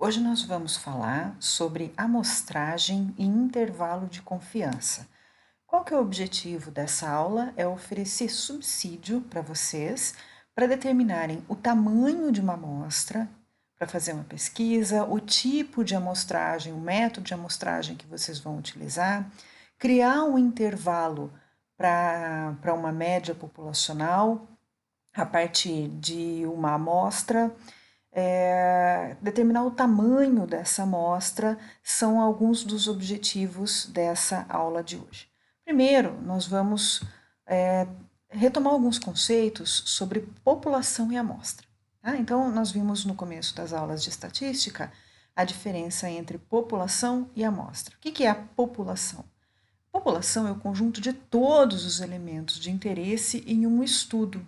Hoje nós vamos falar sobre amostragem e intervalo de confiança. Qual que é o objetivo dessa aula? É oferecer subsídio para vocês para determinarem o tamanho de uma amostra, para fazer uma pesquisa, o tipo de amostragem, o método de amostragem que vocês vão utilizar, criar um intervalo para uma média populacional a partir de uma amostra, determinar o tamanho dessa amostra são alguns dos objetivos dessa aula de hoje. Primeiro, nós vamos retomar alguns conceitos sobre população e amostra. Tá? Então, nós vimos no começo das aulas de estatística a diferença entre população e amostra. O que é a população? População é o conjunto de todos os elementos de interesse em um estudo.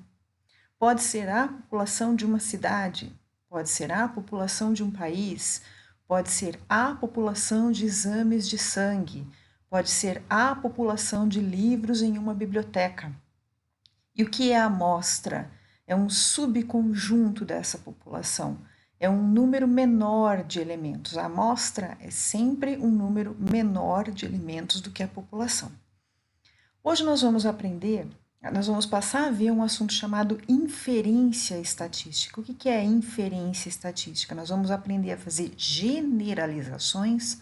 Pode ser a população de uma cidade, pode ser a população de um país, pode ser a população de exames de sangue, pode ser a população de livros em uma biblioteca. E o que é a amostra? É um subconjunto dessa população, é um número menor de elementos. A amostra é sempre um número menor de elementos do que a população. Hoje nós vamos passar a ver um assunto chamado inferência estatística. O que é inferência estatística? Nós vamos aprender a fazer generalizações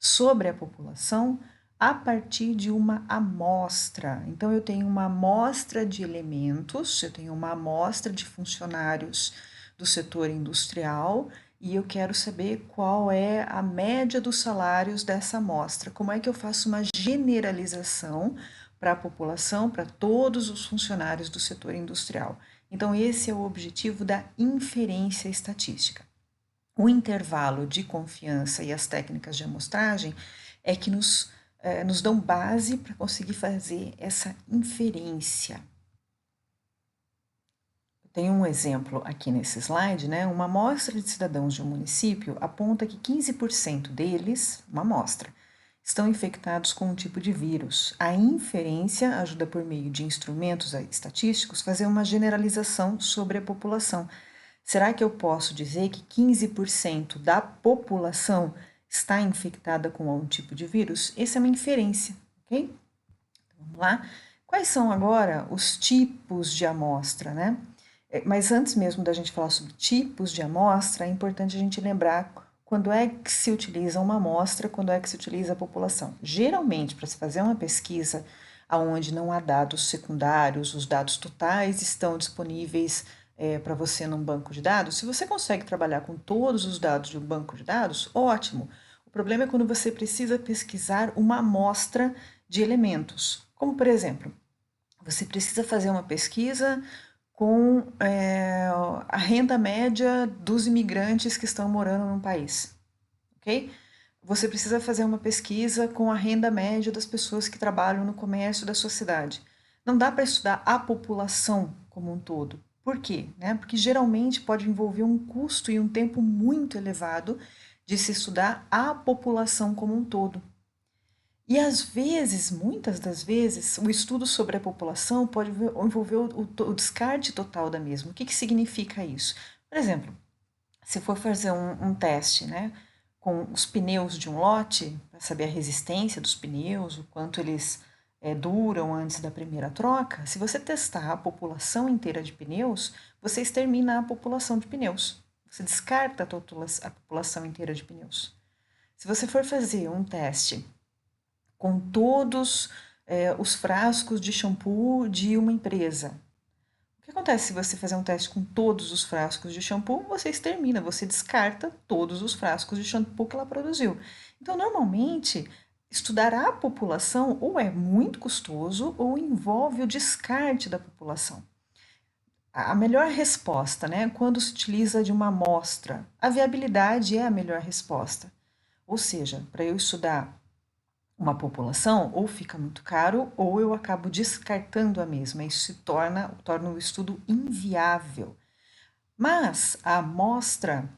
sobre a população a partir de uma amostra. Então, eu tenho uma amostra de elementos, eu tenho uma amostra de funcionários do setor industrial e eu quero saber qual é a média dos salários dessa amostra. Como é que eu faço uma generalização para a população, para todos os funcionários do setor industrial? Então, esse é o objetivo da inferência estatística. O intervalo de confiança e as técnicas de amostragem é que nos dão base para conseguir fazer essa inferência. Tem um exemplo aqui nesse slide, né? Uma amostra de cidadãos de um município aponta que 15% deles, uma amostra, estão infectados com um tipo de vírus. A inferência ajuda por meio de instrumentos estatísticos fazer uma generalização sobre a população. Será que eu posso dizer que 15% da população está infectada com algum tipo de vírus? Essa é uma inferência, ok? Então, vamos lá. Quais são agora os tipos de amostra, né? Mas antes mesmo da gente falar sobre tipos de amostra, é importante a gente lembrar quando é que se utiliza uma amostra, quando é que se utiliza a população. Geralmente, para se fazer uma pesquisa onde não há dados secundários, os dados totais estão disponíveis para você num banco de dados. Se você consegue trabalhar com todos os dados de um banco de dados, ótimo. O problema é quando você precisa pesquisar uma amostra de elementos. Como, por exemplo, você precisa fazer uma pesquisa com a renda média dos imigrantes que estão morando no país, ok? Você precisa fazer uma pesquisa com a renda média das pessoas que trabalham no comércio da sua cidade. Não dá para estudar a população como um todo. Por quê? Porque geralmente pode envolver um custo e um tempo muito elevado de se estudar a população como um todo. E às vezes, muitas das vezes, o estudo sobre a população pode envolver o descarte total da mesma. O que significa isso? Por exemplo, se for fazer um teste, né, com os pneus de um lote, para saber a resistência dos pneus, o quanto eles duram antes da primeira troca, se você testar a população inteira de pneus, você extermina a população de pneus. Você descarta a população inteira de pneus. Se você for fazer um teste com todos os frascos de shampoo de uma empresa. O que acontece se você fazer um teste com todos os frascos de shampoo? Você extermina, você descarta todos os frascos de shampoo que ela produziu. Então, normalmente, estudar a população ou é muito custoso ou envolve o descarte da população. A melhor resposta, né, quando se utiliza de uma amostra, a viabilidade é a melhor resposta. Ou seja, para eu estudar uma população, ou fica muito caro, ou eu acabo descartando a mesma. Isso torna o estudo inviável. Mas a amostra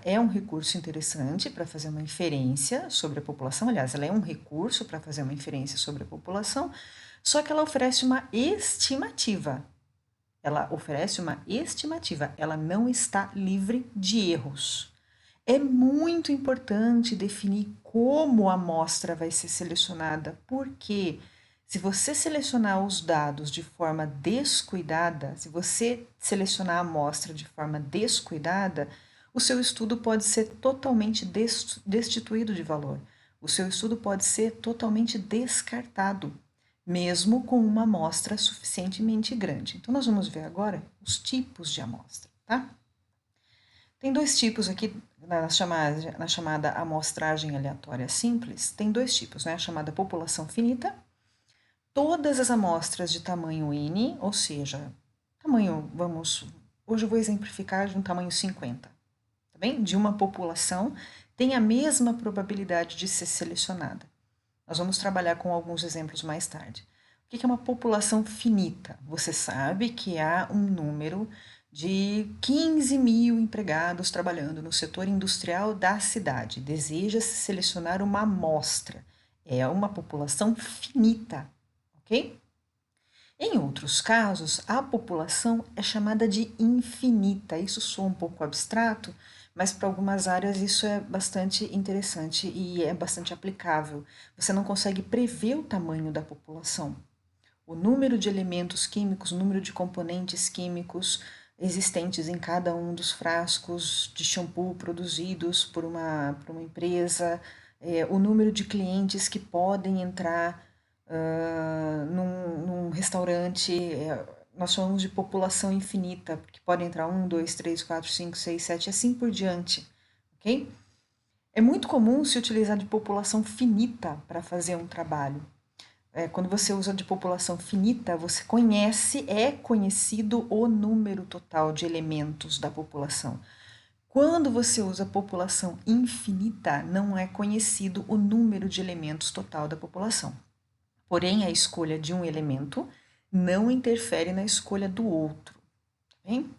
é um recurso interessante para fazer uma inferência sobre a população. Aliás, ela é um recurso para fazer uma inferência sobre a população, só que ela oferece uma estimativa. Ela não está livre de erros. É muito importante definir como a amostra vai ser selecionada, porque se você selecionar os dados de forma descuidada, se você selecionar a amostra de forma descuidada, o seu estudo pode ser totalmente destituído de valor. O seu estudo pode ser totalmente descartado, mesmo com uma amostra suficientemente grande. Então, nós vamos ver agora os tipos de amostra, tá? Tem dois tipos aqui na chamada amostragem aleatória simples, tem dois tipos, né? A chamada população finita. Todas as amostras de tamanho N, ou seja, hoje eu vou exemplificar de um tamanho 50, tá bem? De uma população, tem a mesma probabilidade de ser selecionada. Nós vamos trabalhar com alguns exemplos mais tarde. O que é uma população finita? Você sabe que há um número de 15 mil empregados trabalhando no setor industrial da cidade. Deseja-se selecionar uma amostra. É uma população finita, ok? Em outros casos, a população é chamada de infinita. Isso soa um pouco abstrato, mas para algumas áreas isso é bastante interessante e é bastante aplicável. Você não consegue prever o tamanho da população. O número de elementos químicos, o número de componentes químicos existentes em cada um dos frascos de shampoo produzidos por uma empresa, o número de clientes que podem entrar num restaurante, nós chamamos de população infinita, porque pode entrar 1, 2, 3, 4, 5, 6, 7, assim por diante, ok? É muito comum se utilizar de população finita para fazer um trabalho. Quando você usa de população finita, você é conhecido o número total de elementos da população. Quando você usa população infinita, não é conhecido o número de elementos total da população. Porém, a escolha de um elemento não interfere na escolha do outro. Tá bem?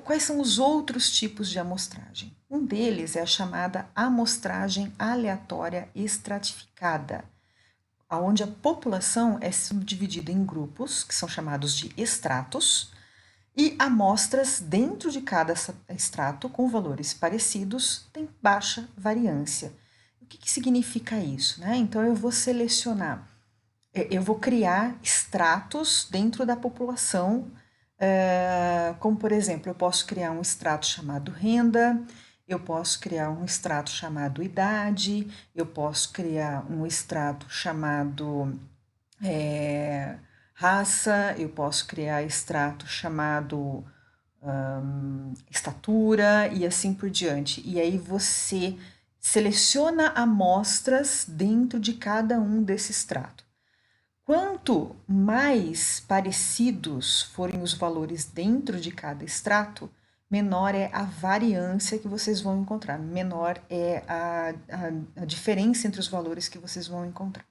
Quais são os outros tipos de amostragem? Um deles é a chamada amostragem aleatória estratificada, onde a população é subdividida em grupos, que são chamados de estratos, e amostras dentro de cada extrato com valores parecidos têm baixa variância. O que significa isso, né? Então, eu vou criar extratos dentro da população, como por exemplo, eu posso criar um extrato chamado renda, eu posso criar um extrato chamado idade, eu posso criar um extrato chamado raça, eu posso criar extrato chamado estatura e assim por diante. E aí você seleciona amostras dentro de cada um desses extratos. Quanto mais parecidos forem os valores dentro de cada extrato, menor é a variância que vocês vão encontrar, menor é a diferença entre os valores que vocês vão encontrar.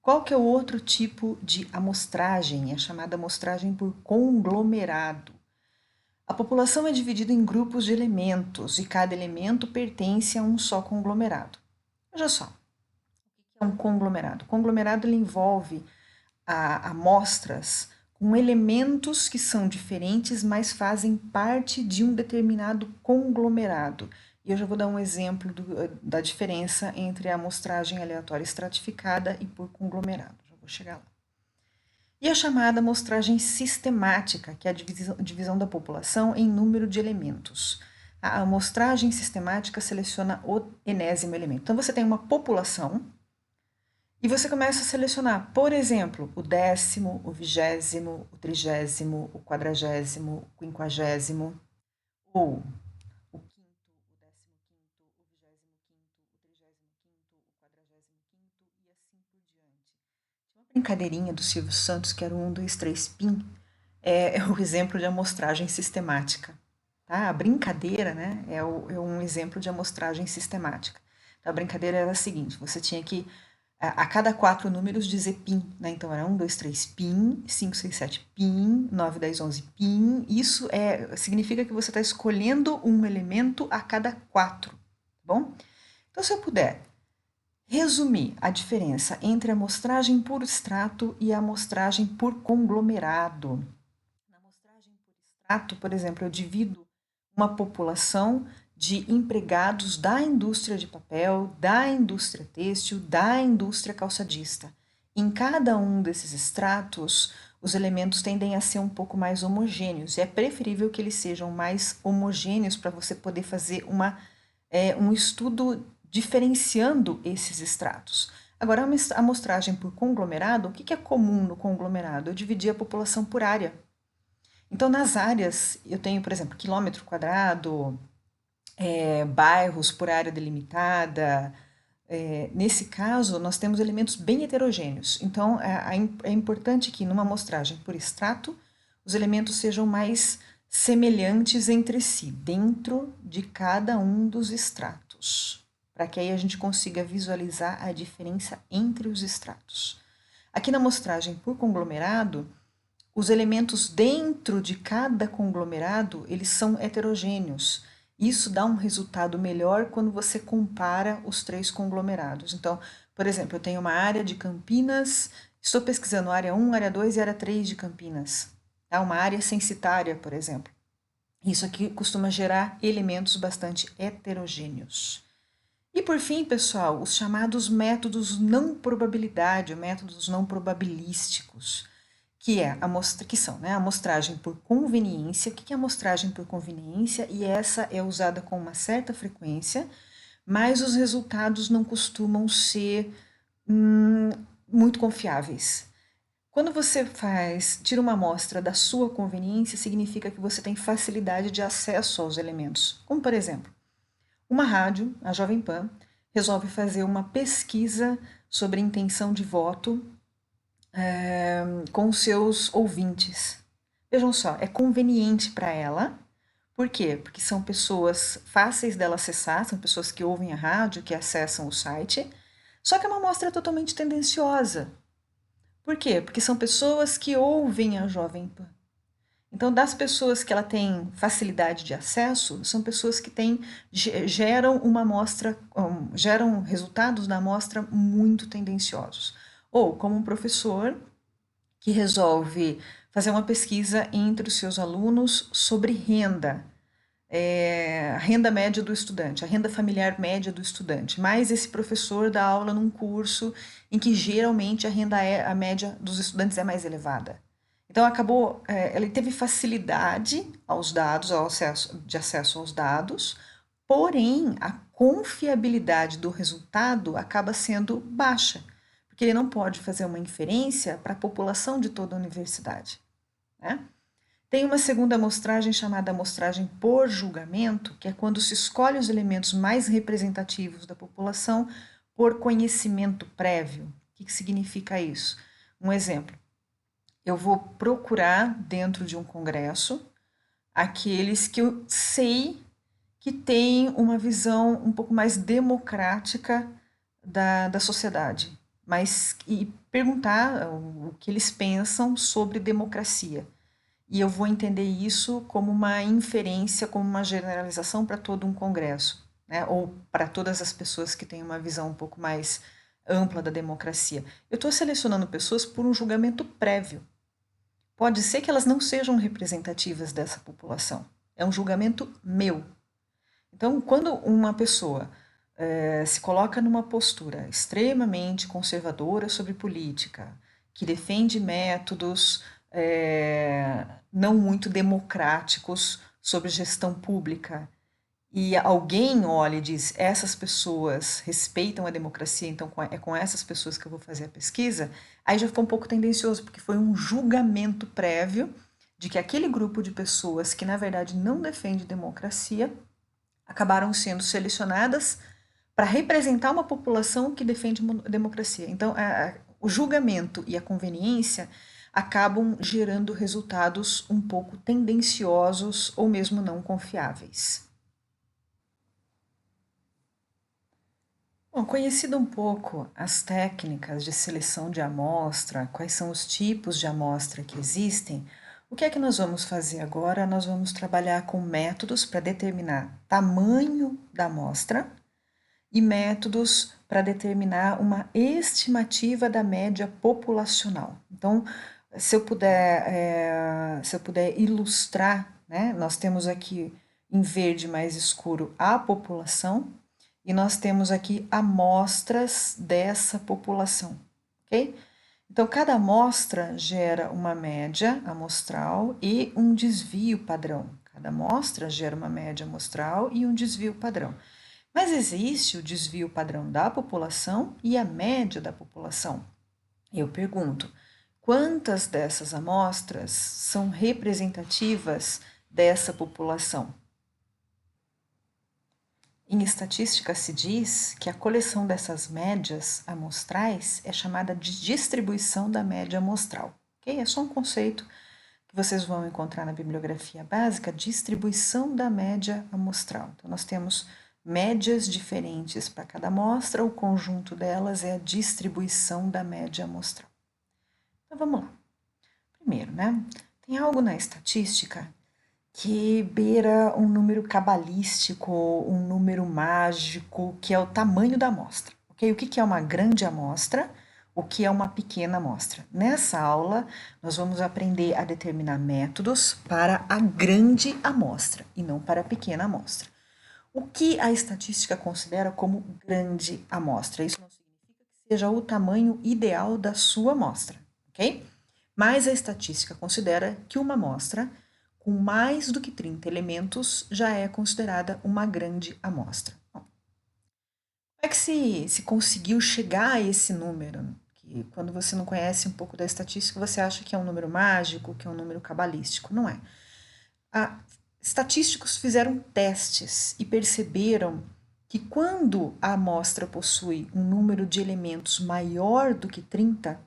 Qual que é o outro tipo de amostragem? É a chamada amostragem por conglomerado. A população é dividida em grupos de elementos e cada elemento pertence a um só conglomerado. Veja só, o que é um conglomerado? O conglomerado ele envolve amostras com elementos que são diferentes, mas fazem parte de um determinado conglomerado. E eu já vou dar um exemplo da diferença entre a amostragem aleatória estratificada e por conglomerado. Já vou chegar lá. E a chamada amostragem sistemática, que é a divisão da população em número de elementos. A amostragem sistemática seleciona o enésimo elemento. Então, você tem uma população e você começa a selecionar, por exemplo, o 10º, o 20º, o 30º, o 40º, o 50º, ou o 5º, o 15º, o 25º, o 35º, o 45º e assim por diante. Tinha uma brincadeirinha do Silvio Santos que era o 1, 2, 3, PIN, é o exemplo de amostragem sistemática. Tá? A brincadeira, né, é um exemplo de amostragem sistemática. Então, a brincadeira era a seguinte, você tinha que a cada 4 números dizer PIN, né? Então era 1, 2, 3 PIN, 5, 6, 7 PIN, 9, 10, 11 PIN. Isso significa que você está escolhendo um elemento a cada 4, tá bom? Então, se eu puder resumir a diferença entre a amostragem por extrato e a amostragem por conglomerado. Na amostragem por extrato, extrato, por exemplo, eu divido uma população de empregados da indústria de papel, da indústria têxtil, da indústria calçadista. Em cada um desses extratos, os elementos tendem a ser um pouco mais homogêneos, e é preferível que eles sejam mais homogêneos para você poder fazer um estudo diferenciando esses extratos. Agora, a amostragem por conglomerado, o que é comum no conglomerado? Eu dividi a população por área. Então, nas áreas, eu tenho, por exemplo, quilômetro quadrado, bairros por área delimitada. Nesse caso, nós temos elementos bem heterogêneos. Então, é importante que, numa amostragem por extrato, os elementos sejam mais semelhantes entre si, dentro de cada um dos extratos, para que aí a gente consiga visualizar a diferença entre os extratos. Aqui na amostragem por conglomerado, os elementos dentro de cada conglomerado, eles são heterogêneos. Isso dá um resultado melhor quando você compara os três conglomerados. Então, por exemplo, eu tenho uma área de Campinas, estou pesquisando área 1, área 2 e área 3 de Campinas. Uma área censitária, por exemplo. Isso aqui costuma gerar elementos bastante heterogêneos. E por fim, pessoal, os chamados métodos não probabilidade, métodos não probabilísticos, que são a amostragem por conveniência. O que é amostragem por conveniência? E essa é usada com uma certa frequência, mas os resultados não costumam ser muito confiáveis. Quando você tira uma amostra da sua conveniência, significa que você tem facilidade de acesso aos elementos. Como, por exemplo, uma rádio, a Jovem Pan, resolve fazer uma pesquisa sobre intenção de voto com seus ouvintes. Vejam só, é conveniente para ela. Por quê? Porque são pessoas fáceis dela acessar, são pessoas que ouvem a rádio, que acessam o site, só que é uma amostra totalmente tendenciosa. Por quê? Porque são pessoas que ouvem a Jovem Pan. Então, das pessoas que ela tem facilidade de acesso, são pessoas que geram uma amostra, geram resultados da amostra muito tendenciosos. Ou como um professor que resolve fazer uma pesquisa entre os seus alunos sobre renda, a renda média do estudante, a renda familiar média do estudante, mas esse professor dá aula num curso em que geralmente a média dos estudantes é mais elevada. Então ele teve facilidade aos dados, de acesso aos dados, porém a confiabilidade do resultado acaba sendo baixa, porque ele não pode fazer uma inferência para a população de toda a universidade, né? Tem uma segunda amostragem chamada amostragem por julgamento, que é quando se escolhe os elementos mais representativos da população por conhecimento prévio. O que significa isso? Um exemplo, eu vou procurar dentro de um congresso aqueles que eu sei que têm uma visão um pouco mais democrática da sociedade, e perguntar o que eles pensam sobre democracia. E eu vou entender isso como uma inferência, como uma generalização para todo um congresso, né? Ou para todas as pessoas que têm uma visão um pouco mais ampla da democracia. Eu estou selecionando pessoas por um julgamento prévio. Pode ser que elas não sejam representativas dessa população. É um julgamento meu. Então, quando uma pessoa se coloca numa postura extremamente conservadora sobre política, que defende métodos não muito democráticos sobre gestão pública, e alguém olha e diz, essas pessoas respeitam a democracia, então é com essas pessoas que eu vou fazer a pesquisa, aí já ficou um pouco tendencioso, porque foi um julgamento prévio de que aquele grupo de pessoas que na verdade não defende democracia acabaram sendo selecionadas para representar uma população que defende democracia. Então, o julgamento e a conveniência acabam gerando resultados um pouco tendenciosos ou mesmo não confiáveis. Bom, conhecido um pouco as técnicas de seleção de amostra, quais são os tipos de amostra que existem, o que é que nós vamos fazer agora? Nós vamos trabalhar com métodos para determinar tamanho da amostra e métodos para determinar uma estimativa da média populacional. Então, se eu puder ilustrar né? Nós temos aqui em verde mais escuro a população e nós temos aqui amostras dessa população, ok? Então, cada amostra gera uma média amostral e um desvio padrão. Cada amostra gera uma média amostral e um desvio padrão. Mas existe o desvio padrão da população e a média da população. Eu pergunto, quantas dessas amostras são representativas dessa população? Em estatística se diz que a coleção dessas médias amostrais é chamada de distribuição da média amostral. Okay? É só um conceito que vocês vão encontrar na bibliografia básica, distribuição da média amostral. Então, nós temos médias diferentes para cada amostra, o conjunto delas é a distribuição da média amostral. Então, vamos lá. Primeiro, né? Tem algo na estatística que beira um número cabalístico, um número mágico, que é o tamanho da amostra. Okay? O que é uma grande amostra? O que é uma pequena amostra? Nessa aula, nós vamos aprender a determinar métodos para a grande amostra e não para a pequena amostra. O que a estatística considera como grande amostra? Isso não significa que seja o tamanho ideal da sua amostra, ok? Mas a estatística considera que uma amostra com mais do que 30 elementos já é considerada uma grande amostra. Bom, como é que se conseguiu chegar a esse número? Que quando você não conhece um pouco da estatística, você acha que é um número mágico, que é um número cabalístico. Não é. Estatísticos fizeram testes e perceberam que quando a amostra possui um número de elementos maior do que 30,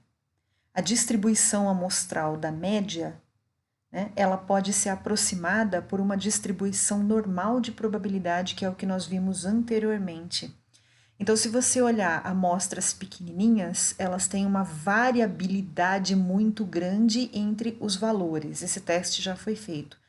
a distribuição amostral da média, né, ela pode ser aproximada por uma distribuição normal de probabilidade, que é o que nós vimos anteriormente. Então, se você olhar amostras pequenininhas, elas têm uma variabilidade muito grande entre os valores. Esse teste já foi feito.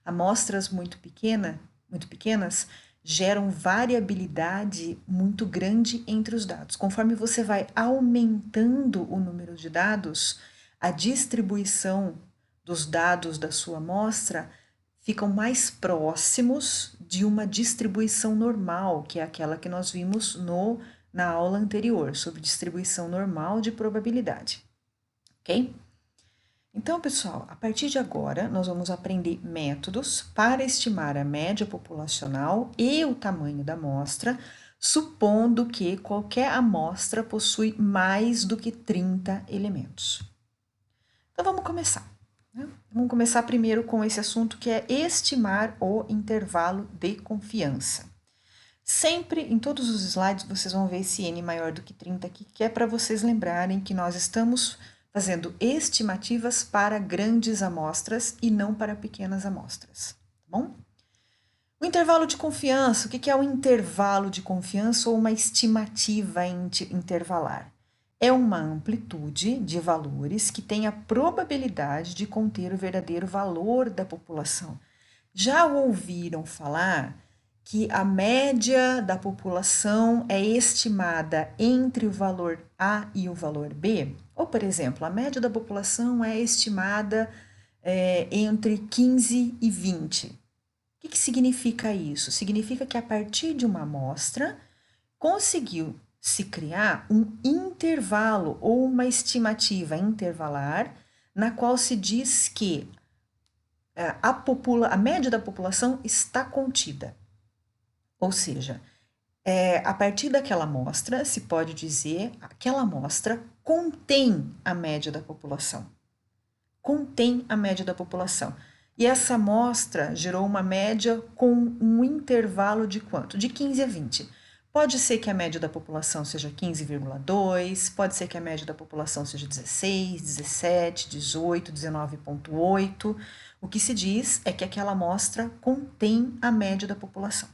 Amostras muito pequenas geram variabilidade muito grande entre os dados. Conforme você vai aumentando o número de dados, a distribuição dos dados da sua amostra ficam mais próximos de uma distribuição normal, que é aquela que nós vimos na aula anterior, sobre distribuição normal de probabilidade. Ok? Então, pessoal, a partir de agora, nós vamos aprender métodos para estimar a média populacional e o tamanho da amostra, supondo que qualquer amostra possui mais do que 30 elementos. Então, vamos começar. Né? Vamos começar primeiro com esse assunto que é estimar o intervalo de confiança. Sempre, em todos os slides, vocês vão ver esse N maior do que 30 aqui, que é para vocês lembrarem que nós estamos fazendo estimativas para grandes amostras e não para pequenas amostras, tá bom? O intervalo de confiança, o que é o intervalo de confiança ou uma estimativa intervalar? É uma amplitude de valores que tem a probabilidade de conter o verdadeiro valor da população. Já ouviram falar que a média da população é estimada entre o valor A e o valor B? Ou, por exemplo, a média da população é estimada entre 15 e 20. O que significa isso? Significa que a partir de uma amostra conseguiu se criar um intervalo ou uma estimativa intervalar na qual se diz que a média da população está contida. Ou seja, a partir daquela amostra, se pode dizer, aquela amostra contém a média da população. Contém a média da população. E essa amostra gerou uma média com um intervalo de quanto? De 15 a 20. Pode ser que a média da população seja 15,2, pode ser que a média da população seja 16, 17, 18, 19,8. O que se diz é que aquela amostra contém a média da população.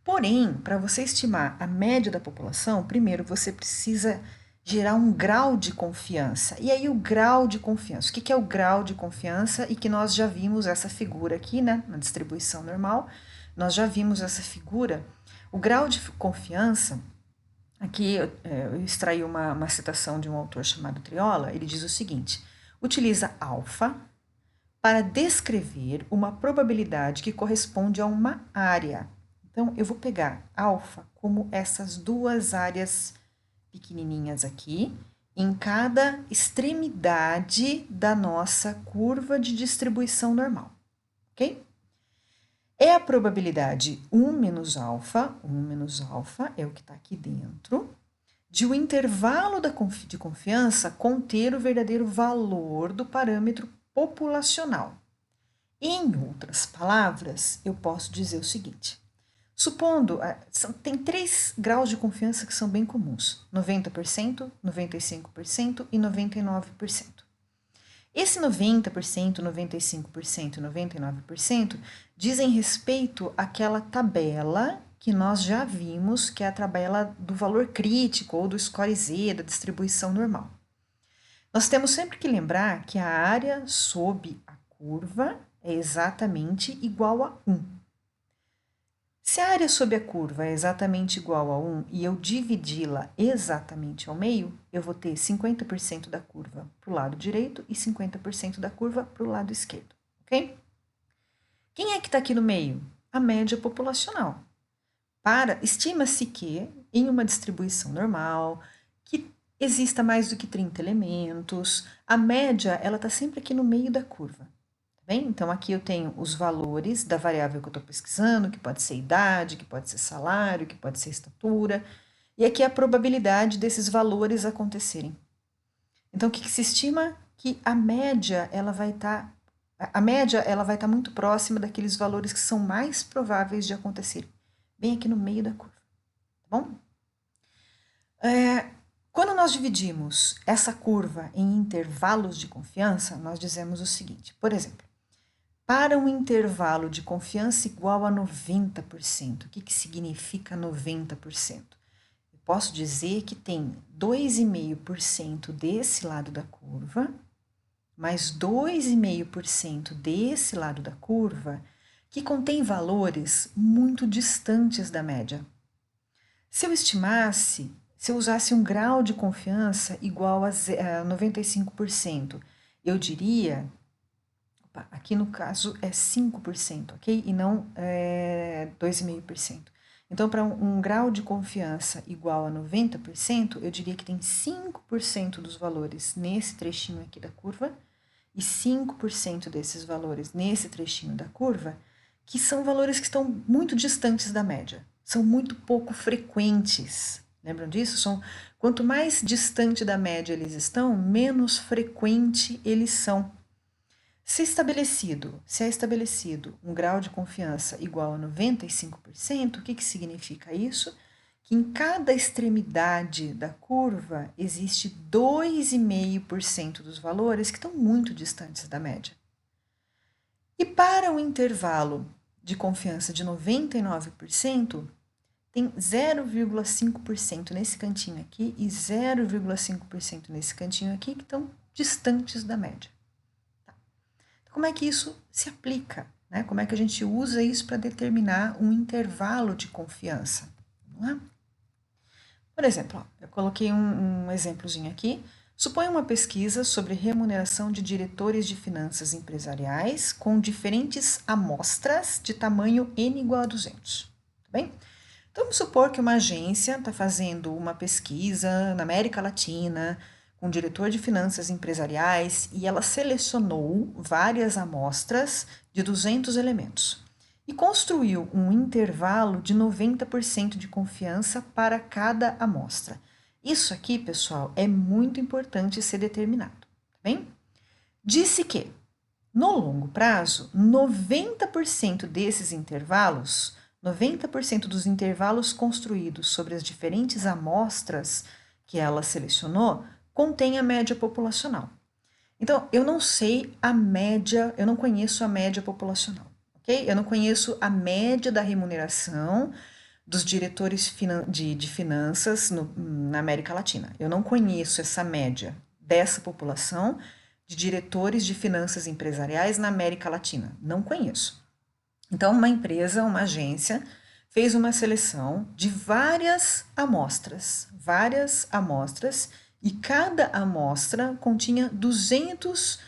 Porém, para você estimar a média da população, primeiro você precisa gerar um grau de confiança. E aí, o grau de confiança. O que é o grau de confiança? E que nós já vimos essa figura aqui, né? Na distribuição normal, nós já vimos essa figura. O grau de confiança, aqui eu extraí uma citação de um autor chamado Triola, ele diz o seguinte: utiliza alfa para descrever uma probabilidade que corresponde a uma área. Então, eu vou pegar alfa como essas duas áreas pequenininhas aqui, em cada extremidade da nossa curva de distribuição normal, ok? É a probabilidade 1 menos alfa é o que está aqui dentro, de o intervalo de confiança conter o verdadeiro valor do parâmetro populacional. Em outras palavras, eu posso dizer o seguinte: supondo, tem 3 graus de confiança que são bem comuns: 90%, 95% e 99%. Esse 90%, 95% e 99% dizem respeito àquela tabela que nós já vimos, que é a tabela do valor crítico ou do score Z, da distribuição normal. Nós temos sempre que lembrar que a área sob a curva é exatamente igual a 1. Se a área sob a curva é exatamente igual a 1 e eu dividi-la exatamente ao meio, eu vou ter 50% da curva para o lado direito e 50% da curva para o lado esquerdo, ok? Quem é que está aqui no meio? A média populacional. Estima-se que, em uma distribuição normal, que exista mais do que 30 elementos, a média ela está sempre aqui no meio da curva. Bem, então aqui eu tenho os valores da variável que eu estou pesquisando, que pode ser idade, que pode ser salário, que pode ser estatura, e aqui a probabilidade desses valores acontecerem. Então, o que se estima? Que a média ela vai estar muito próxima daqueles valores que são mais prováveis de acontecer, bem aqui no meio da curva, tá bom? Quando nós dividimos essa curva em intervalos de confiança, nós dizemos o seguinte, por exemplo, para um intervalo de confiança igual a 90%, o que significa 90%? Eu posso dizer que tem 2,5% desse lado da curva, mais 2,5% desse lado da curva, que contém valores muito distantes da média. Se eu usasse um grau de confiança igual a 95%, eu diria, aqui no caso é 5%, ok? E não 2,5%. Então, para um grau de confiança igual a 90%, eu diria que tem 5% dos valores nesse trechinho aqui da curva e 5% desses valores nesse trechinho da curva, que são valores que estão muito distantes da média, são muito pouco frequentes. Lembram disso? Quanto mais distante da média eles estão, menos frequente eles são. Se é estabelecido um grau de confiança igual a 95%, o que significa isso? Que em cada extremidade da curva existe 2,5% dos valores que estão muito distantes da média. E para o intervalo de confiança de 99%, tem 0,5% nesse cantinho aqui e 0,5% nesse cantinho aqui que estão distantes da média. Como é que isso se aplica? Né? Como é que a gente usa isso para determinar um intervalo de confiança? Vamos lá? Por exemplo, eu coloquei um exemplozinho aqui. Suponha uma pesquisa sobre remuneração de diretores de finanças empresariais com diferentes amostras de tamanho N igual a 200. Tá bem? Então, vamos supor que uma agência está fazendo uma pesquisa na América Latina com um diretor de finanças empresariais e ela selecionou várias amostras de 200 elementos e construiu um intervalo de 90% de confiança para cada amostra. Isso aqui, pessoal, é muito importante ser determinado, tá bem? Disse que, no longo prazo, 90% desses intervalos, 90% dos intervalos construídos sobre as diferentes amostras que ela selecionou, contém a média populacional. Então, eu não sei a média, eu não conheço a média populacional, ok? Eu não conheço a média da remuneração dos diretores de finanças na América Latina. Eu não conheço essa média dessa população de diretores de finanças empresariais na América Latina. Não conheço. Então, uma empresa, uma agência, fez uma seleção de várias amostras, e cada amostra continha 200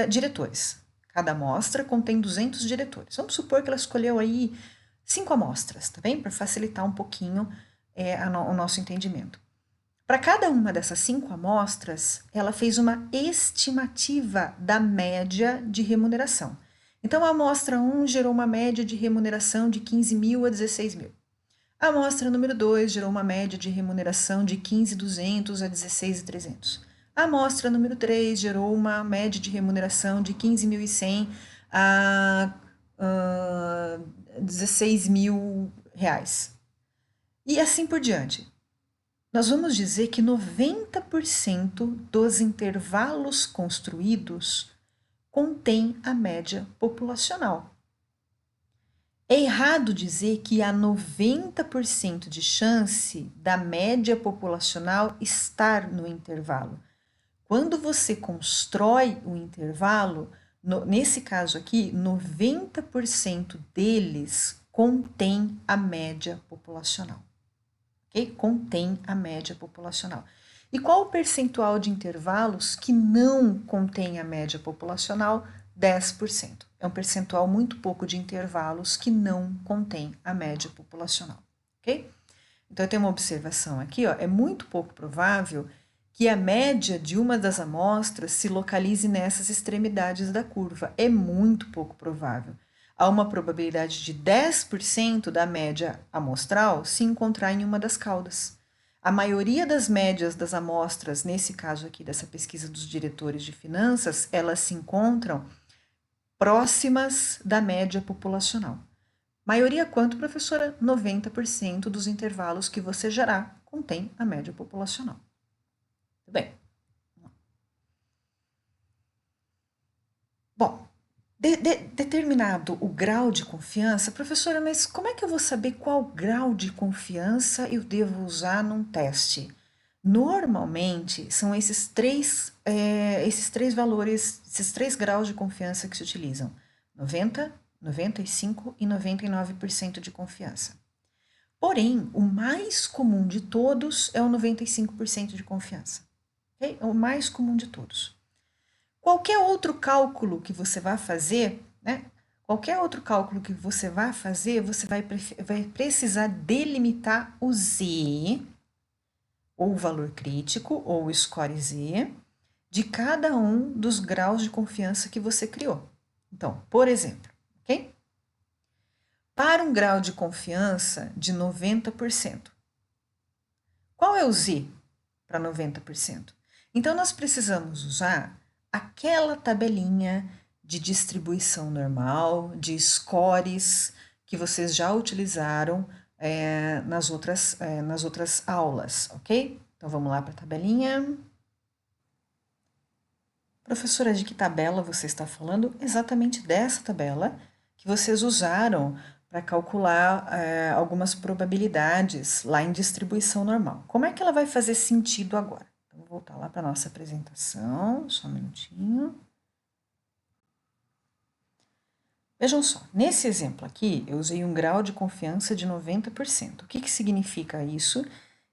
diretores. Cada amostra contém 200 diretores. Vamos supor que ela escolheu aí 5 amostras, tá bem? Para facilitar um pouquinho o nosso entendimento. Para cada uma dessas 5 amostras, ela fez uma estimativa da média de remuneração. Então, a amostra 1 gerou uma média de remuneração de 15.000 a 16.000. A amostra número 2 gerou uma média de remuneração de 15.200 a 16.300. A amostra número 3 gerou uma média de remuneração de 15.100 a 16.000 reais. E assim por diante. Nós vamos dizer que 90% dos intervalos construídos contém a média populacional. É errado dizer que há 90% de chance da média populacional estar no intervalo. Quando você constrói o intervalo, nesse caso aqui, 90% deles contém a média populacional. Okay? Contém a média populacional. E qual o percentual de intervalos que não contém a média populacional? 10%. É um percentual muito pouco de intervalos que não contém a média populacional, ok? Então, eu tenho uma observação aqui, ó, é muito pouco provável que a média de uma das amostras se localize nessas extremidades da curva. É muito pouco provável. Há uma probabilidade de 10% da média amostral se encontrar em uma das caudas. A maioria das médias das amostras, nesse caso aqui dessa pesquisa dos diretores de finanças, elas se encontram próximas da média populacional. Maioria quanto, professora? 90% dos intervalos que você gerar contém a média populacional. Tudo bem. Bom, determinado o grau de confiança, professora, mas como é que eu vou saber qual grau de confiança eu devo usar num teste? Normalmente, são esses três valores, esses 3 graus de confiança que se utilizam: 90, 95 e 99% de confiança. Porém, o mais comum de todos é o 95% de confiança. Okay? É o mais comum de todos. Qualquer outro cálculo que você vá fazer, né? Qualquer outro cálculo que você vá fazer, você vai precisar delimitar o Z, ou o valor crítico, ou o score Z, de cada um dos graus de confiança que você criou. Então, por exemplo, ok? Para um grau de confiança de 90%, qual é o Z para 90%? Então, nós precisamos usar aquela tabelinha de distribuição normal, de scores, que vocês já utilizaram nas outras aulas, ok? Então, vamos lá para a tabelinha. Professora, de que tabela você está falando? Exatamente dessa tabela que vocês usaram para calcular algumas probabilidades lá em distribuição normal. Como é que ela vai fazer sentido agora? Então, vou voltar lá para a nossa apresentação, só um minutinho. Vejam só, nesse exemplo aqui, eu usei um grau de confiança de 90%. O que significa isso?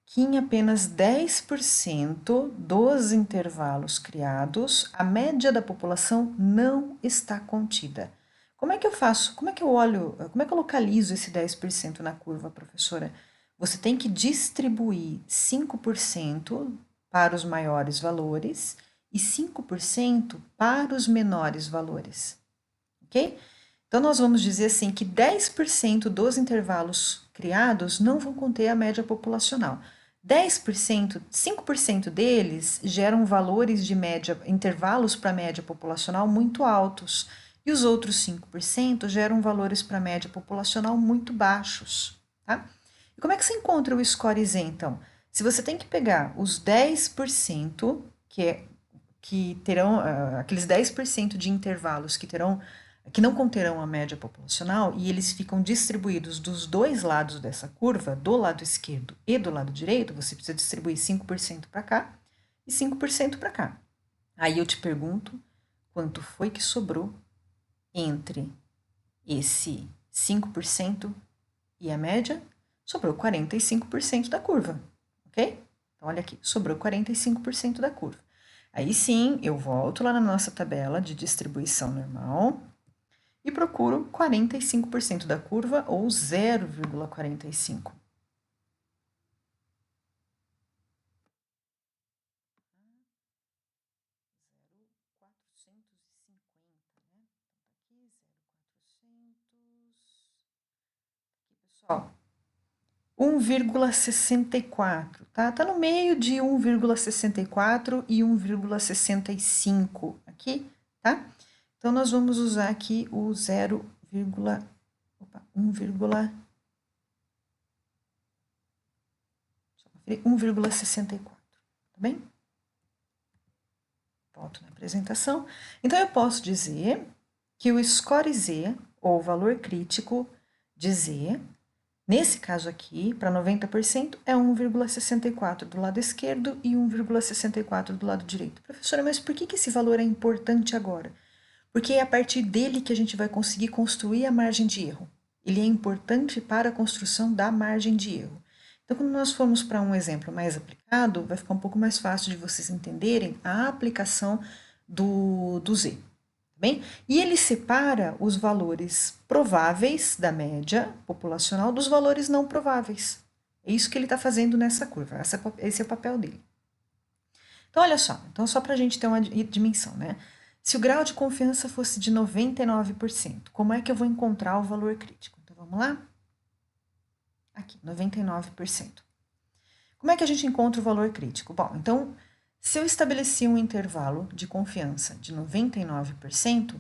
Que em apenas 10% dos intervalos criados, a média da população não está contida. Como é que eu faço? Como é que eu olho? Como é que eu localizo esse 10% na curva, professora? Você tem que distribuir 5% para os maiores valores e 5% para os menores valores, ok? Então, nós vamos dizer assim que 10% dos intervalos criados não vão conter a média populacional. 10%, 5% deles geram valores de média, intervalos para média populacional muito altos, e os outros 5% geram valores para média populacional muito baixos, tá? E como é que você encontra o score Z, então? Se você tem que pegar os 10%, que terão, aqueles 10% de intervalos que não conterão a média populacional, e eles ficam distribuídos dos dois lados dessa curva, do lado esquerdo e do lado direito, você precisa distribuir 5% para cá e 5% para cá. Aí eu te pergunto, quanto foi que sobrou entre esse 5% e a média? Sobrou 45% da curva, ok? Então, olha aqui, sobrou 45% da curva. Aí sim, eu volto lá na nossa tabela de distribuição normal e procuro 45% da curva ou 0,45. Pessoal, 1,64, tá? Tá no meio de 1,64 e 1,65 aqui, tá? Então, nós vamos usar aqui o 1,64, tá bem? Volto na apresentação. Então, eu posso dizer que o score Z, ou valor crítico de Z, nesse caso aqui, para 90%, é 1,64 do lado esquerdo e 1,64 do lado direito. Professora, mas por que esse valor é importante agora? Porque é a partir dele que a gente vai conseguir construir a margem de erro. Ele é importante para a construção da margem de erro. Então, quando nós formos para um exemplo mais aplicado, vai ficar um pouco mais fácil de vocês entenderem a aplicação do Z. Bem? E ele separa os valores prováveis da média populacional dos valores não prováveis. É isso que ele está fazendo nessa curva. Esse é o papel dele. Então, olha só. Então, só para a gente ter uma dimensão, né? Se o grau de confiança fosse de 99%, como é que eu vou encontrar o valor crítico? Então, vamos lá? Aqui, 99%. Como é que a gente encontra o valor crítico? Bom, então, se eu estabeleci um intervalo de confiança de 99%,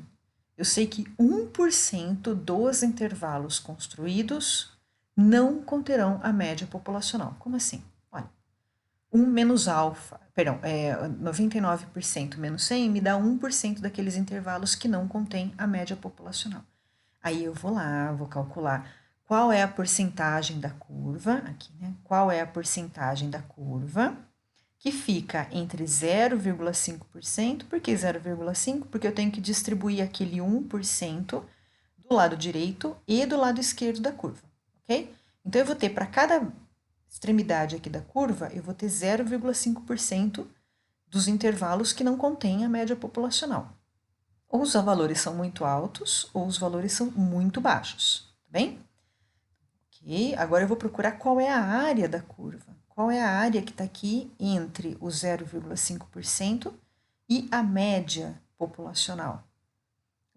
eu sei que 1% dos intervalos construídos não conterão a média populacional. Como assim? Olha, 1 menos alfa, perdão, 99% menos 100 me dá 1% daqueles intervalos que não contém a média populacional. Aí eu vou lá, vou calcular qual é a porcentagem da curva, aqui, né? Qual é a porcentagem da curva que fica entre 0,5%, por que 0,5%? Porque eu tenho que distribuir aquele 1% do lado direito e do lado esquerdo da curva, ok? Então, eu vou ter para cada extremidade aqui da curva, eu vou ter 0,5% dos intervalos que não contêm a média populacional. Ou os valores são muito altos, ou os valores são muito baixos, tá bem? Ok, agora eu vou procurar qual é a área da curva. Qual é a área que está aqui entre o 0,5% e a média populacional?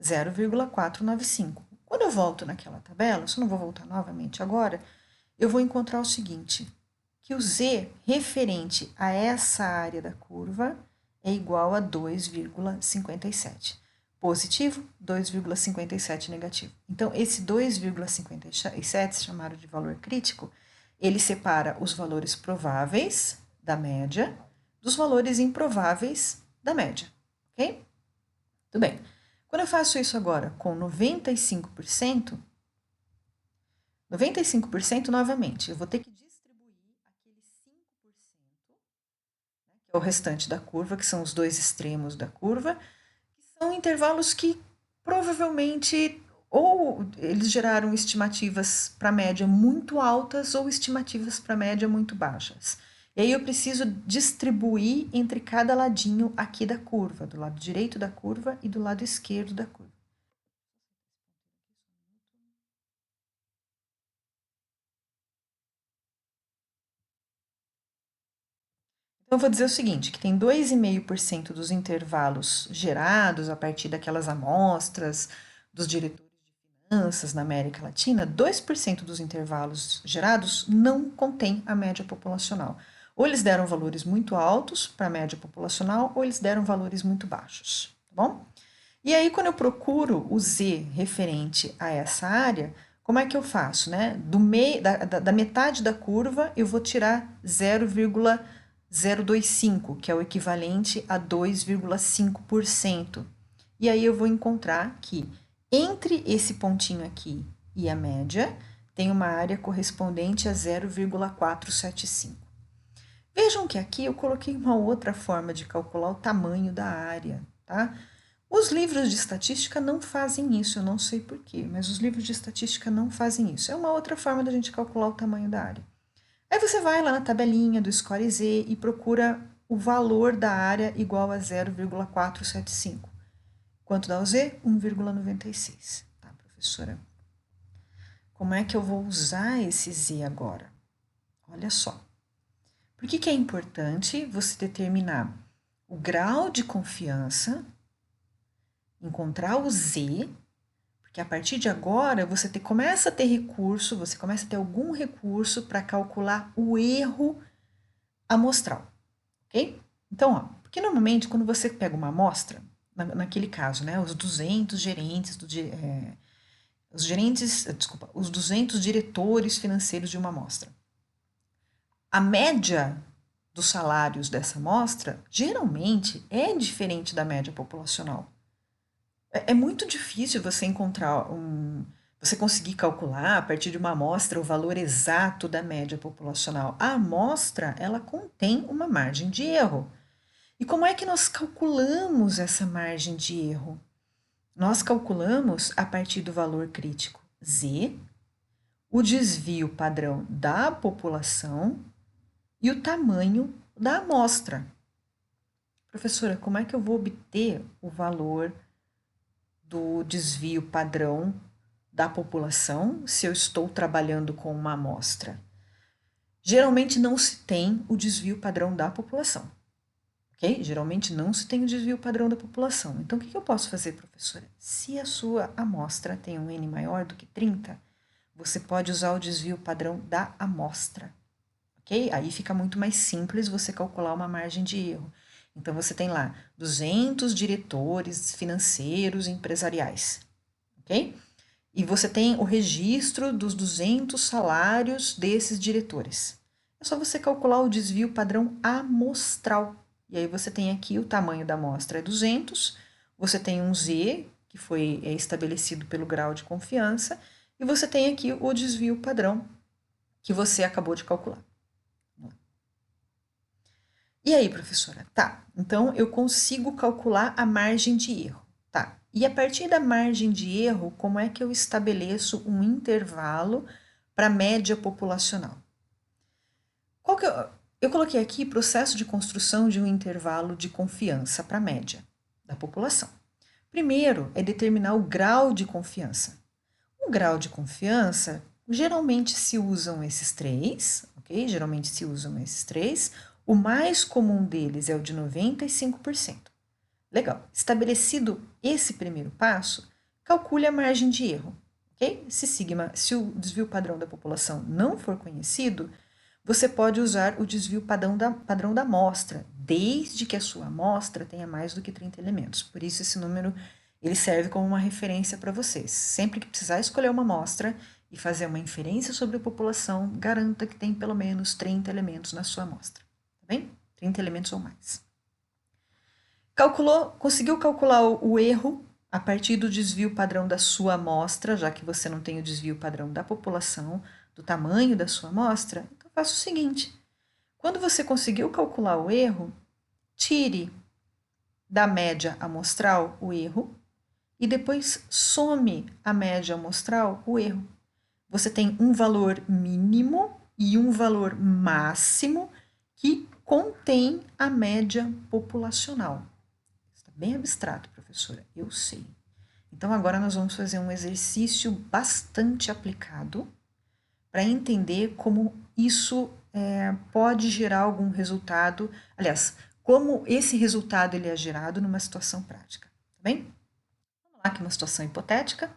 0,495. Quando eu volto naquela tabela, só não vou voltar novamente agora, eu vou encontrar o seguinte, que o Z referente a essa área da curva é igual a 2,57. Positivo, 2,57 negativo. Então, esse 2,57, chamado de valor crítico, ele separa os valores prováveis da média dos valores improváveis da média, ok? Tudo bem. Quando eu faço isso agora com 95%, 95% novamente, eu vou ter que distribuir aquele 5%, né, que é o restante da curva, que são os dois extremos da curva, que são intervalos que provavelmente ou eles geraram estimativas para média muito altas ou estimativas para média muito baixas. E aí eu preciso distribuir entre cada ladinho aqui da curva, do lado direito da curva e do lado esquerdo da curva. Então, eu vou dizer o seguinte, que tem 2,5% dos intervalos gerados a partir daquelas amostras dos diretores de finanças na América Latina, 2% dos intervalos gerados não contém a média populacional. Ou eles deram valores muito altos para a média populacional, ou eles deram valores muito baixos, tá bom? E aí, quando eu procuro o Z referente a essa área, como é que eu faço, né? Do meio, da metade da curva, eu vou tirar 0,025, que é o equivalente a 2,5%. E aí eu vou encontrar que entre esse pontinho aqui e a média, tem uma área correspondente a 0,475. Vejam que aqui eu coloquei uma outra forma de calcular o tamanho da área, tá? Os livros de estatística não fazem isso, eu não sei porquê, mas os livros de estatística não fazem isso. É uma outra forma da gente calcular o tamanho da área. Aí você vai lá na tabelinha do Score Z e procura o valor da área igual a 0,475. Quanto dá o Z? 1,96. Tá, professora? Como é que eu vou usar esse Z agora? Olha só. Por que é importante você determinar o grau de confiança, encontrar o Z, porque a partir de agora você começa a ter recurso, você começa a ter algum recurso para calcular o erro amostral, ok? Então, ó, porque normalmente quando você pega uma amostra, naquele caso, né, os 200 gerentes os 200 diretores financeiros de uma amostra. A média dos salários dessa amostra geralmente é diferente da média populacional. É muito difícil você encontrar você conseguir calcular a partir de uma amostra o valor exato da média populacional. A amostra, ela contém uma margem de erro. E como é que nós calculamos essa margem de erro? Nós calculamos a partir do valor crítico Z, o desvio padrão da população e o tamanho da amostra. Professora, como é que eu vou obter o valor do desvio padrão da população se eu estou trabalhando com uma amostra? Geralmente não se tem o desvio padrão da população, ok? Geralmente não se tem o desvio padrão da população. Então, o que eu posso fazer, professora? Se a sua amostra tem um N maior do que 30, você pode usar o desvio padrão da amostra, ok? Aí fica muito mais simples você calcular uma margem de erro. Então, você tem lá 200 diretores financeiros e empresariais, ok? E você tem o registro dos 200 salários desses diretores. É só você calcular o desvio padrão amostral. E aí você tem aqui o tamanho da amostra é 200, você tem um Z, que foi estabelecido pelo grau de confiança, e você tem aqui o desvio padrão, que você acabou de calcular. E aí, professora? Tá, então eu consigo calcular a margem de erro. Tá, e a partir da margem de erro, como é que eu estabeleço um intervalo para a média populacional? Qual que eu coloquei aqui processo de construção de um intervalo de confiança para a média da população. Primeiro é determinar o grau de confiança. O grau de confiança, geralmente se usam esses três, ok? Geralmente se usam esses três. O mais comum deles é o de 95%. Legal. Estabelecido esse primeiro passo, calcule a margem de erro, ok? Se o desvio padrão da população não for conhecido, você pode usar o desvio padrão da amostra, desde que a sua amostra tenha mais do que 30 elementos. Por isso, esse número ele serve como uma referência para vocês. Sempre que precisar escolher uma amostra e fazer uma inferência sobre a população, garanta que tem pelo menos 30 elementos na sua amostra. Tá bem? 30 elementos ou mais. Conseguiu calcular o erro a partir do desvio padrão da sua amostra, já que você não tem o desvio padrão da população, do tamanho da sua amostra? Então, faça o seguinte: quando você conseguiu calcular o erro, tire da média amostral o erro e depois some a média amostral o erro. Você tem um valor mínimo e um valor máximo que contém a média populacional. Está bem abstrato, professora, eu sei. Então, agora nós vamos fazer um exercício bastante aplicado para entender como isso pode gerar algum resultado, aliás, como esse resultado ele é gerado numa situação prática, tá bem? Vamos lá, que é uma situação hipotética.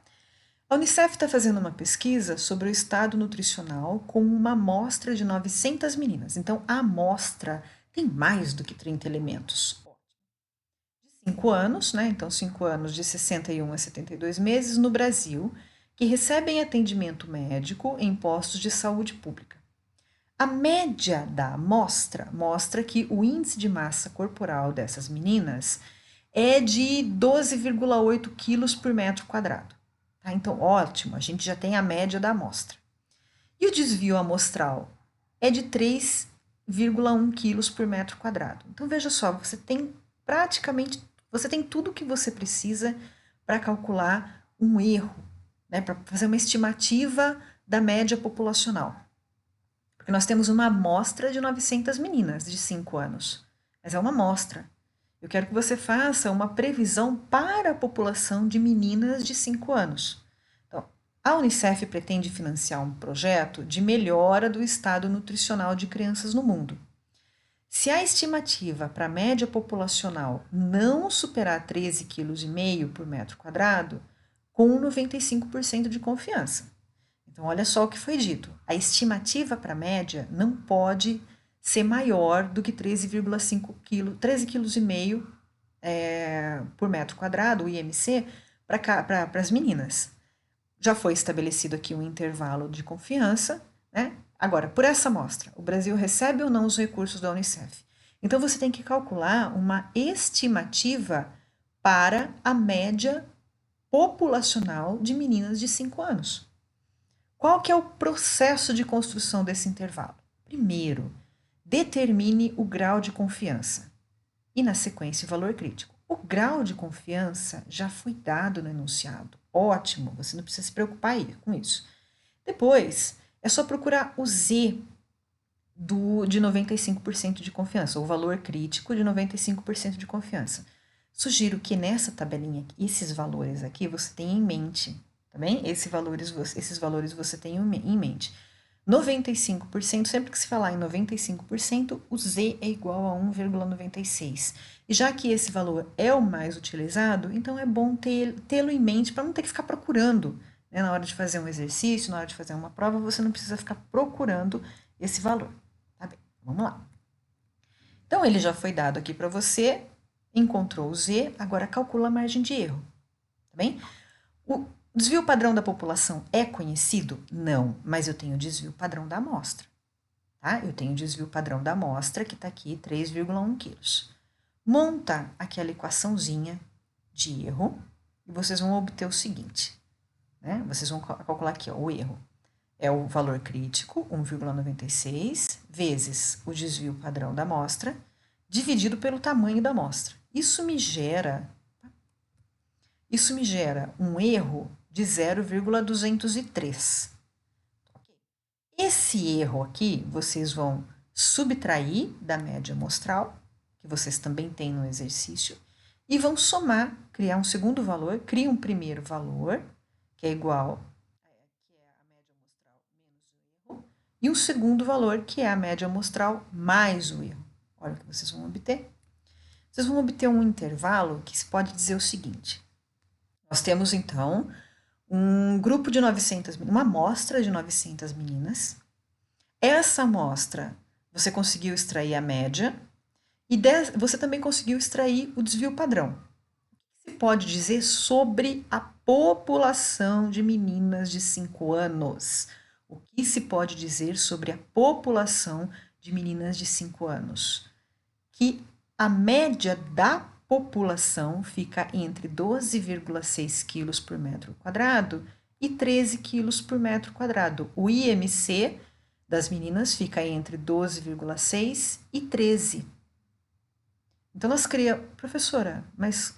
A Unicef está fazendo uma pesquisa sobre o estado nutricional com uma amostra de 900 meninas. Então, a amostra tem mais do que 30 elementos. De 5 anos, né? Então, 5 anos de 61 a 72 meses no Brasil, que recebem atendimento médico em postos de saúde pública. A média da amostra mostra que o índice de massa corporal dessas meninas é de 12,8 quilos por metro quadrado. Tá? Então, ótimo, a gente já tem a média da amostra. E o desvio amostral é de 3,1 quilos por metro quadrado. Então, veja só, você tem tudo o que você precisa para calcular um erro, né? Para fazer uma estimativa da média populacional. Porque nós temos uma amostra de 900 meninas de 5 anos. mas é uma amostra. Eu quero que você faça uma previsão para a população de meninas de 5 anos. Então, a Unicef pretende financiar um projeto de melhora do estado nutricional de crianças no mundo. Se a estimativa para a média populacional não superar 13,5 kg por metro quadrado, com 95% de confiança. Então, olha só o que foi dito. A estimativa para a média não pode ser maior do que 13,5 kg, 13,5 kg por metro quadrado, o IMC, para as meninas. Já foi estabelecido aqui um intervalo de confiança, né? Agora, por essa amostra, o Brasil recebe ou não os recursos da Unicef? Então, você tem que calcular uma estimativa para a média populacional de meninas de 5 anos. Qual que é o processo de construção desse intervalo? Primeiro, determine o grau de confiança e, na sequência, o valor crítico. O grau de confiança já foi dado no enunciado. Ótimo, você não precisa se preocupar aí com isso. Depois, é só procurar o Z de 95% de confiança, o valor crítico de 95% de confiança. Sugiro que nessa tabelinha, esses valores aqui você tenha em mente, tá bem? Esses valores você tenha em mente. 95%, sempre que se falar em 95%, o Z é igual a 1,96. E já que esse valor é o mais utilizado, então é bom tê-lo em mente para não ter que ficar procurando, né? Na hora de fazer um exercício, na hora de fazer uma prova, você não precisa ficar procurando esse valor. Tá bem, vamos lá. Então, ele já foi dado aqui para você, encontrou o Z, agora calcula a margem de erro. Tá bem? O desvio padrão da população é conhecido? Não, mas eu tenho o desvio padrão da amostra. Tá? Eu tenho o desvio padrão da amostra, que está aqui, 3,1 quilos. Monta aquela equaçãozinha de erro e vocês vão obter o seguinte. Né? Vocês vão calcular aqui, ó, o erro. É o valor crítico, 1,96, vezes o desvio padrão da amostra, dividido pelo tamanho da amostra. Isso me gera um erro de 0,203. Esse erro aqui, vocês vão subtrair da média amostral, que vocês também têm no exercício, e vão somar, criar um segundo valor, cria um primeiro valor, que é igual, que é a média amostral menos o erro, e um segundo valor, que é a média amostral mais o erro. Olha o que vocês vão obter. Vocês vão obter um intervalo que se pode dizer o seguinte. Nós temos, então, um grupo de 900, uma amostra de 900 meninas. Essa amostra, você conseguiu extrair a média e você também conseguiu extrair o desvio padrão. O que se pode dizer sobre a população de meninas de 5 anos? O que se pode dizer sobre a população de meninas de 5 anos? Que a média da população fica entre 12,6 quilos por metro quadrado e 13 quilos por metro quadrado. O IMC das meninas fica entre 12,6 e 13. Então, nós criamos... Professora, mas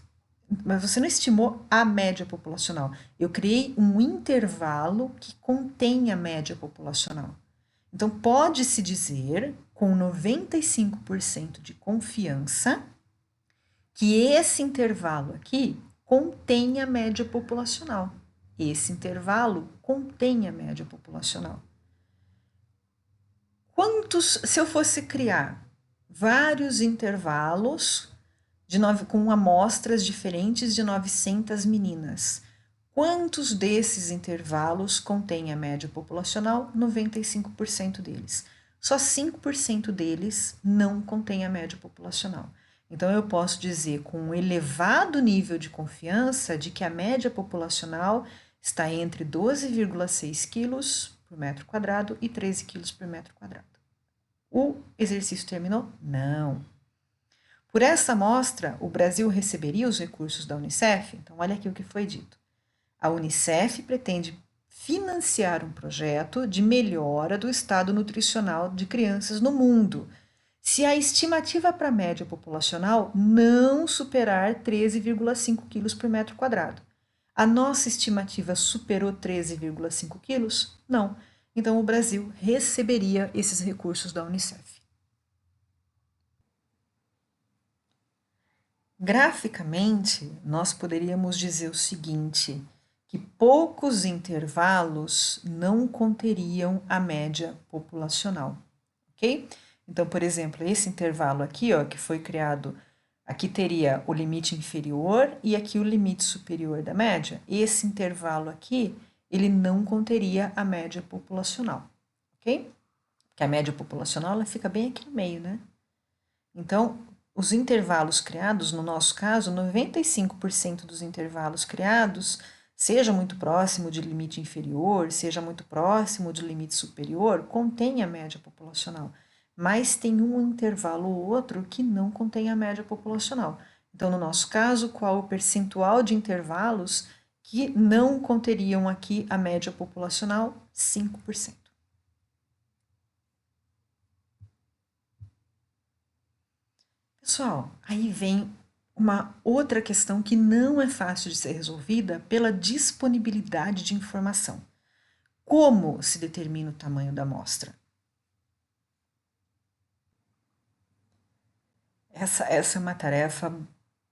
você não estimou a média populacional. Eu criei um intervalo que contém a média populacional. Então, pode-se dizer, com 95% de confiança, que esse intervalo aqui contém a média populacional. Esse intervalo contém a média populacional. Se eu fosse criar vários intervalos com amostras diferentes de 900 meninas, quantos desses intervalos contém a média populacional? 95% deles. Só 5% deles não contém a média populacional. Então, eu posso dizer com um elevado nível de confiança de que a média populacional está entre 12,6 quilos por metro quadrado e 13 quilos por metro quadrado. O exercício terminou? Não. Por essa amostra, o Brasil receberia os recursos da Unicef? Então, olha aqui o que foi dito. A Unicef pretende financiar um projeto de melhora do estado nutricional de crianças no mundo, se a estimativa para a média populacional não superar 13,5 quilos por metro quadrado. A nossa estimativa superou 13,5 quilos? Não. Então, o Brasil receberia esses recursos da Unicef. Graficamente, nós poderíamos dizer o seguinte, que poucos intervalos não conteriam a média populacional, ok? Então, por exemplo, esse intervalo aqui, ó, que foi criado, aqui teria o limite inferior e aqui o limite superior da média. Esse intervalo aqui, ele não conteria a média populacional, ok? Porque a média populacional, ela fica bem aqui no meio, né? Então, os intervalos criados, no nosso caso, 95% dos intervalos criados, seja muito próximo de limite inferior, seja muito próximo de limite superior, contém a média populacional. Mas tem um intervalo ou outro que não contém a média populacional. Então, no nosso caso, qual o percentual de intervalos que não conteriam aqui a média populacional? 5%. Pessoal, aí vem uma outra questão que não é fácil de ser resolvida pela disponibilidade de informação. Como se determina o tamanho da amostra? Essa é uma tarefa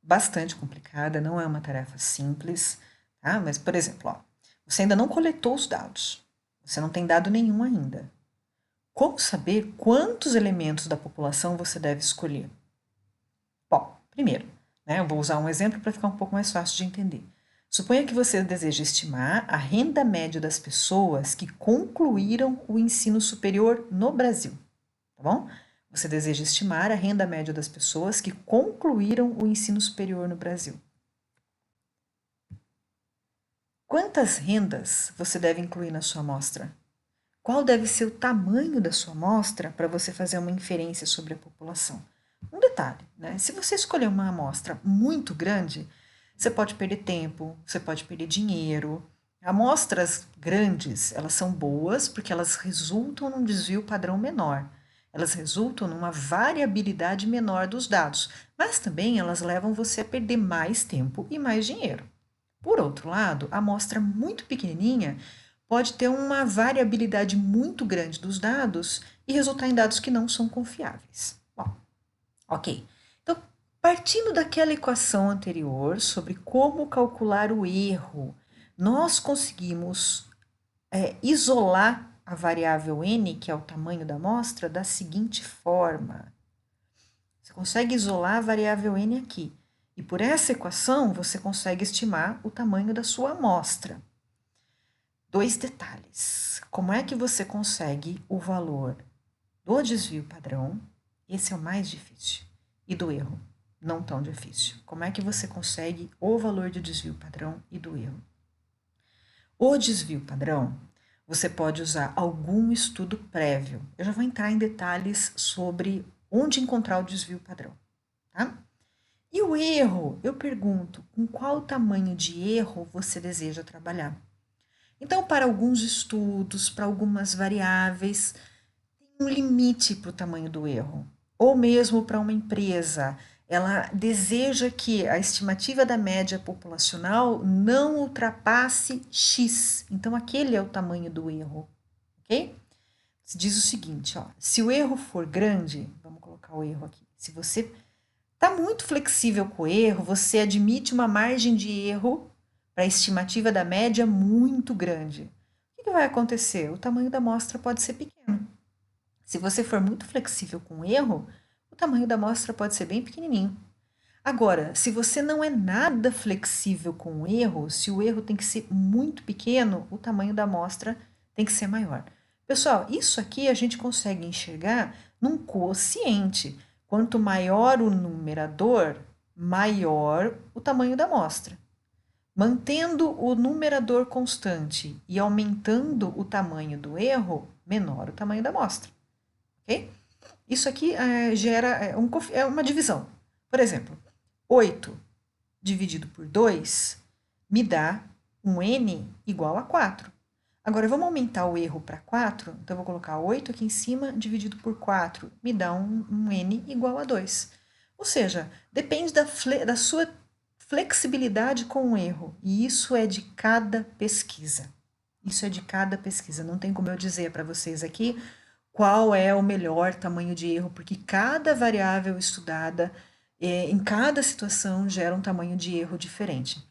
bastante complicada, não é uma tarefa simples, tá? Mas, por exemplo, ó, você ainda não coletou os dados, você não tem dado nenhum ainda. Como saber quantos elementos da população você deve escolher? Bom, primeiro, né, eu vou usar um exemplo para ficar um pouco mais fácil de entender. Suponha que você deseja estimar a renda média das pessoas que concluíram o ensino superior no Brasil, tá bom? Você deseja estimar a renda média das pessoas que concluíram o ensino superior no Brasil. Quantas rendas você deve incluir na sua amostra? Qual deve ser o tamanho da sua amostra para você fazer uma inferência sobre a população? Um detalhe, né? Se você escolher uma amostra muito grande, você pode perder tempo, você pode perder dinheiro. Amostras grandes, elas são boas porque elas resultam num desvio padrão menor. Elas resultam numa variabilidade menor dos dados, mas também elas levam você a perder mais tempo e mais dinheiro. Por outro lado, a amostra muito pequenininha pode ter uma variabilidade muito grande dos dados e resultar em dados que não são confiáveis. Bom, ok. Então, partindo daquela equação anterior sobre como calcular o erro, nós conseguimos isolar a variável n, que é o tamanho da amostra, da seguinte forma. Você consegue isolar a variável n aqui. E por essa equação, você consegue estimar o tamanho da sua amostra. Dois detalhes. Como é que você consegue o valor do desvio padrão? Esse é o mais difícil. E do erro, não tão difícil. Como é que você consegue o valor de desvio padrão e do erro? O desvio padrão, você pode usar algum estudo prévio. Eu já vou entrar em detalhes sobre onde encontrar o desvio padrão, tá? E o erro, eu pergunto, com qual tamanho de erro você deseja trabalhar? Então, para alguns estudos, para algumas variáveis, tem um limite para o tamanho do erro. Ou mesmo para uma empresa, ela deseja que a estimativa da média populacional não ultrapasse X. Então, aquele é o tamanho do erro, ok? Se diz o seguinte, ó, se o erro for grande, vamos colocar o erro aqui, se você está muito flexível com o erro, você admite uma margem de erro para a estimativa da média muito grande. O que vai acontecer? O tamanho da amostra pode ser pequeno. Se você for muito flexível com o erro, o tamanho da amostra pode ser bem pequenininho. Agora, se você não é nada flexível com o erro, se o erro tem que ser muito pequeno, o tamanho da amostra tem que ser maior. Pessoal, isso aqui a gente consegue enxergar num quociente. Quanto maior o numerador, maior o tamanho da amostra. Mantendo o numerador constante e aumentando o tamanho do erro, menor o tamanho da amostra. Ok? Isso aqui gera uma divisão. Por exemplo, 8 dividido por 2 me dá um n igual a 4. Agora, vamos aumentar o erro para 4. Então, eu vou colocar 8 aqui em cima, dividido por 4, me dá um n igual a 2. Ou seja, depende da sua flexibilidade com o erro. E isso é de cada pesquisa. Isso é de cada pesquisa. Não tem como eu dizer para vocês aqui qual é o melhor tamanho de erro, porque cada variável estudada em cada situação gera um tamanho de erro diferente.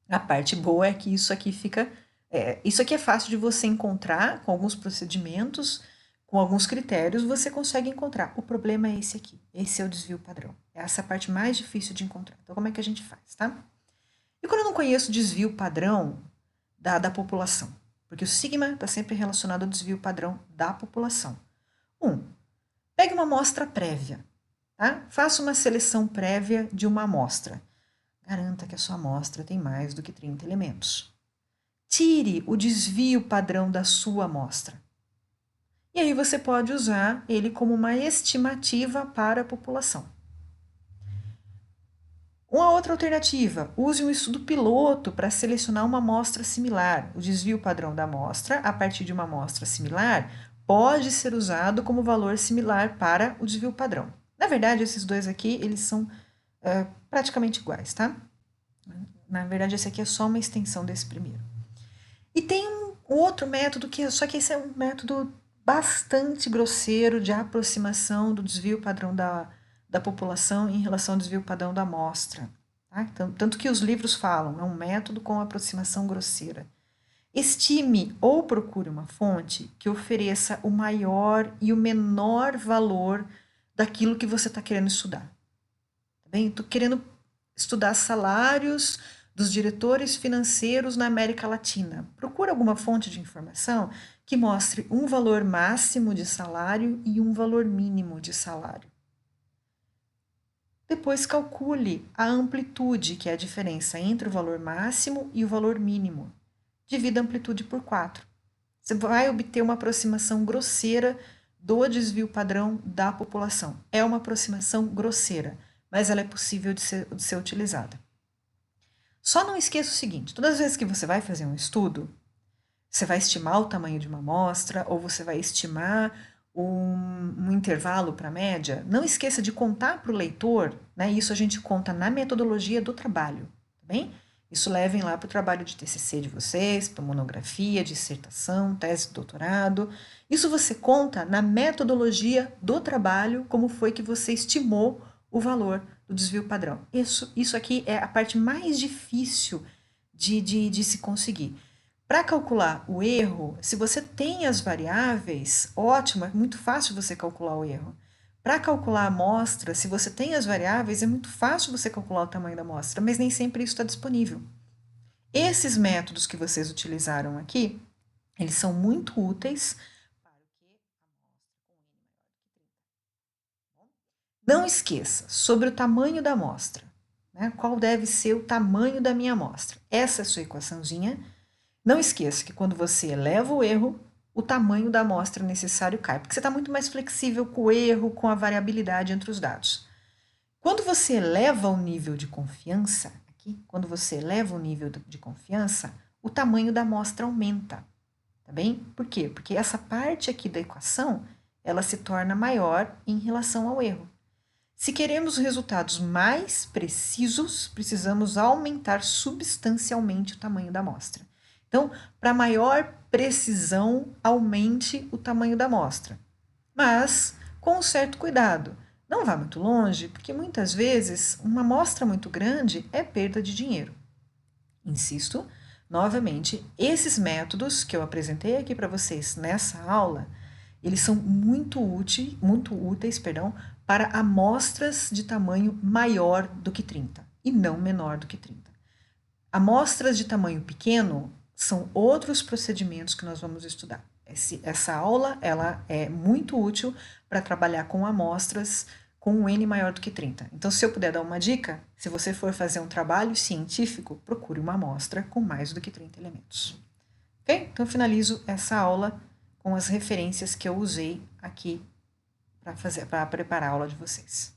A parte boa é que isso aqui fica. Isso aqui é fácil de você encontrar com alguns procedimentos, com alguns critérios, você consegue encontrar. O problema é esse aqui. Esse é o desvio padrão. Essa é a parte mais difícil de encontrar. Então, como é que a gente faz, tá? E quando eu não conheço o desvio padrão da população? Porque o sigma está sempre relacionado ao desvio padrão da população. Pegue uma amostra prévia. Tá? Faça uma seleção prévia de uma amostra. Garanta que a sua amostra tem mais do que 30 elementos. Tire o desvio padrão da sua amostra. E aí você pode usar ele como uma estimativa para a população. Uma outra alternativa, use um estudo piloto para selecionar uma amostra similar. O desvio padrão da amostra, a partir de uma amostra similar, pode ser usado como valor similar para o desvio padrão. Na verdade, esses dois aqui, eles são praticamente iguais, tá? Na verdade, esse aqui é só uma extensão desse primeiro. E tem um outro método, só que esse é um método bastante grosseiro de aproximação do desvio padrão da população em relação ao desvio padrão da amostra. Tá? Tanto que os livros falam, é um método com aproximação grosseira. Estime ou procure uma fonte que ofereça o maior e o menor valor daquilo que você está querendo estudar. Tá bem? Estou querendo estudar salários dos diretores financeiros na América Latina. Procure alguma fonte de informação que mostre um valor máximo de salário e um valor mínimo de salário. Depois calcule a amplitude, que é a diferença entre o valor máximo e o valor mínimo. Divida a amplitude por 4. Você vai obter uma aproximação grosseira do desvio padrão da população. É uma aproximação grosseira, mas ela é possível de ser utilizada. Só não esqueça o seguinte: todas as vezes que você vai fazer um estudo, você vai estimar o tamanho de uma amostra ou você vai estimar um intervalo para a média, não esqueça de contar para o leitor, né? Isso a gente conta na metodologia do trabalho, tá bem? Isso levem lá para o trabalho de TCC de vocês, para monografia, dissertação, tese de doutorado. Isso você conta na metodologia do trabalho, como foi que você estimou o valor do desvio padrão. Isso aqui é a parte mais difícil de se conseguir. Para calcular o erro, se você tem as variáveis, ótimo, é muito fácil você calcular o erro. Para calcular a amostra, se você tem as variáveis, é muito fácil você calcular o tamanho da amostra, mas nem sempre isso está disponível. Esses métodos que vocês utilizaram aqui, eles são muito úteis para o que Não esqueça sobre o tamanho da amostra, né? Qual deve ser o tamanho da minha amostra? Essa é a sua equaçãozinha. Não esqueça que quando você eleva o erro, o tamanho da amostra necessário cai, porque você está muito mais flexível com o erro, com a variabilidade entre os dados. Quando você eleva o nível de confiança, quando você eleva o nível de confiança, o tamanho da amostra aumenta, tá bem? Por quê? Porque essa parte aqui da equação, ela se torna maior em relação ao erro. Se queremos resultados mais precisos, precisamos aumentar substancialmente o tamanho da amostra. Então, para maior precisão, aumente o tamanho da amostra, mas com um certo cuidado. Não vá muito longe, porque muitas vezes uma amostra muito grande é perda de dinheiro. Insisto, novamente, esses métodos que eu apresentei aqui para vocês nessa aula, eles são muito úteis, para amostras de tamanho maior do que 30 e não menor do que 30. Amostras de tamanho pequeno são outros procedimentos que nós vamos estudar. Essa aula ela é muito útil para trabalhar com amostras com um N maior do que 30. Então, se eu puder dar uma dica, se você for fazer um trabalho científico, procure uma amostra com mais do que 30 elementos. Ok? Então, eu finalizo essa aula com as referências que eu usei aqui para preparar a aula de vocês.